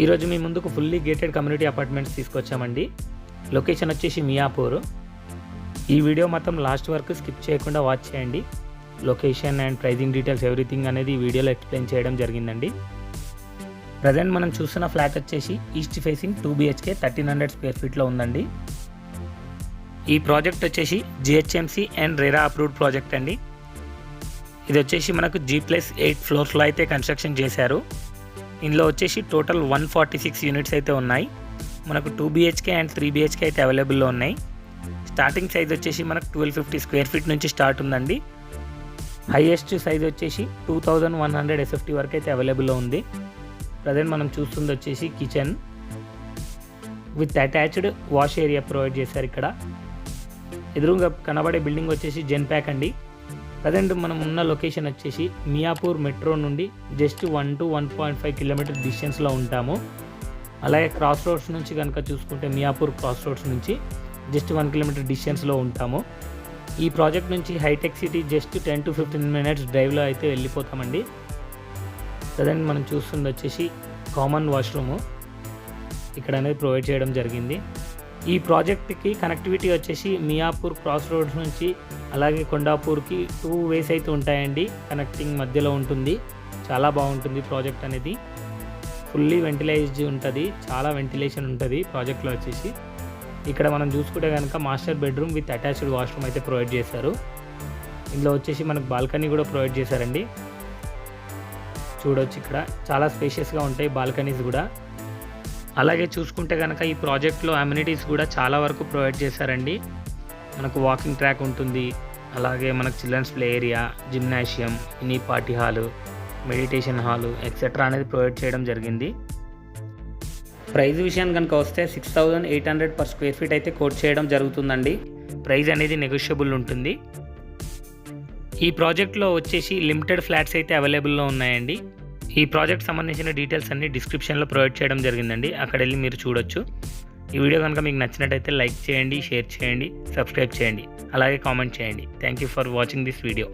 ఈరోజు మీ ముందుకు ఫుల్లీ గేటెడ్ కమ్యూనిటీ అపార్ట్మెంట్స్ తీసుకొచ్చామండి. లొకేషన్ వచ్చేసి మియాపూర్. ఈ వీడియో మొత్తం లాస్ట్ వరకు స్కిప్ చేయకుండా వాచ్ చేయండి. Location and pricing details everything అనేది ఈ వీడియోలో ఎక్స్ప్లెయిన్ చేయడం జరిగిందండి. ప్రజెంట్ మనం చూస్తున్న ఫ్లాట్ వచ్చేసి ఈస్ట్ ఫేసింగ్ 2 BHK 1300 స్క్వేర్ ఫీట్లో ఉందండి. ఈ ప్రాజెక్ట్ వచ్చేసి GHMC and RERA approved project అండి. ఇది వచ్చేసి మనకు G+8 ఫ్లోర్స్లో అయితే కన్స్ట్రక్షన్ చేశారు. ఇందులో వచ్చేసి టోటల్ 146 యూనిట్స్ అయితే ఉన్నాయి. మనకు 2 BHK అండ్ 3 BHK అయితే అవైలబుల్లో ఉన్నాయి. స్టార్టింగ్ సైజ్ వచ్చేసి మనకు 1250 స్క్వేర్ ఫీట్ నుంచి స్టార్ట్ ఉందండి. హైయెస్ట్ సైజ్ వచ్చేసి 2100 SFT వరకు అయితే అవైలబుల్లో ఉంది. ప్రజెంట్ మనం చూస్తుంది వచ్చేసి kitchen with attached wash area provide చేశారు. ఇక్కడ ఎదురుగా కనబడే బిల్డింగ్ వచ్చేసి జెన్ప్యాక్ అండి. ప్రజెంట్ మనం ఉన్న లొకేషన్ వచ్చేసి మియాపూర్ మెట్రో నుండి జస్ట్ 1 to 1.5 కిలోమీటర్ డిస్టెన్స్లో ఉంటాము. అలాగే క్రాస్ రోడ్స్ నుంచి కనుక చూసుకుంటే మియాపూర్ క్రాస్ రోడ్స్ నుంచి జస్ట్ 1 కిలోమీటర్ డిస్టెన్స్లో ఉంటాము. ఈ ప్రాజెక్ట్ నుంచి Hitec City just 10 to 15 minutes డ్రైవ్లో అయితే వెళ్ళిపోతామండి. ప్రజెంట్ మనం చూస్తుంది వచ్చేసి కామన్ వాష్రూము ఇక్కడ అనేది ప్రొవైడ్ చేయడం జరిగింది. ఈ ప్రాజెక్ట్కి కనెక్టివిటీ వచ్చేసి మియాపూర్ క్రాస్ రోడ్స్ నుంచి అలాగే కొండాపూర్కి 2 వేస్ అయితే ఉంటాయండి. కనెక్టింగ్ మధ్యలో ఉంటుంది. చాలా బాగుంటుంది ప్రాజెక్ట్ అనేది. ఫుల్లీ వెంటిలైజ్డ్ ఉంటుంది. చాలా వెంటిలేషన్ ఉంటుంది ప్రాజెక్ట్లో వచ్చేసి. ఇక్కడ మనం చూసుకుంటే కనుక master bedroom with attached washroom అయితే ప్రొవైడ్ చేశారు. ఇందులో వచ్చేసి మనకు బాల్కనీ కూడా ప్రొవైడ్ చేశారండి. చూడవచ్చు ఇక్కడ చాలా స్పేషియస్గా ఉంటాయి బాల్కనీస్ కూడా. అలాగే చూసుకుంటే కనుక ఈ ప్రాజెక్ట్లో అమ్యూనిటీస్ కూడా చాలా వరకు ప్రొవైడ్ చేశారండి. మనకు వాకింగ్ ట్రాక్ ఉంటుంది. అలాగే మనకు children's play area, gymnasium, mini party hall, meditation hall etcetera అనేది ప్రొవైడ్ చేయడం జరిగింది. ప్రైస్ విషయానికి కనుక వస్తే 6800 పర్ స్క్వేర్ ఫీట్ అయితే కోట్ చేయడం జరుగుతుందండి. ప్రైస్ అనేది నెగోషియబుల్ ఉంటుంది. ఈ ప్రాజెక్ట్లో వచ్చేసి లిమిటెడ్ ఫ్లాట్స్ అయితే అవైలబుల్లో ఉన్నాయండి. ఈ ప్రాజెక్ట్ సంబంధించిన డీటెయిల్స్ అన్ని డిస్క్రిప్షన్లో ప్రొవైడ్ చేయడం జరిగిందండి. అక్కడ వెళ్ళి మీరు చూడొచ్చు. ఈ వీడియో కనుక మీకు నచ్చినట్టయితే లైక్ చేయండి, షేర్ చేయండి, సబ్స్క్రైబ్ చేయండి, అలాగే కామెంట్ చేయండి. Thank you for watching this video.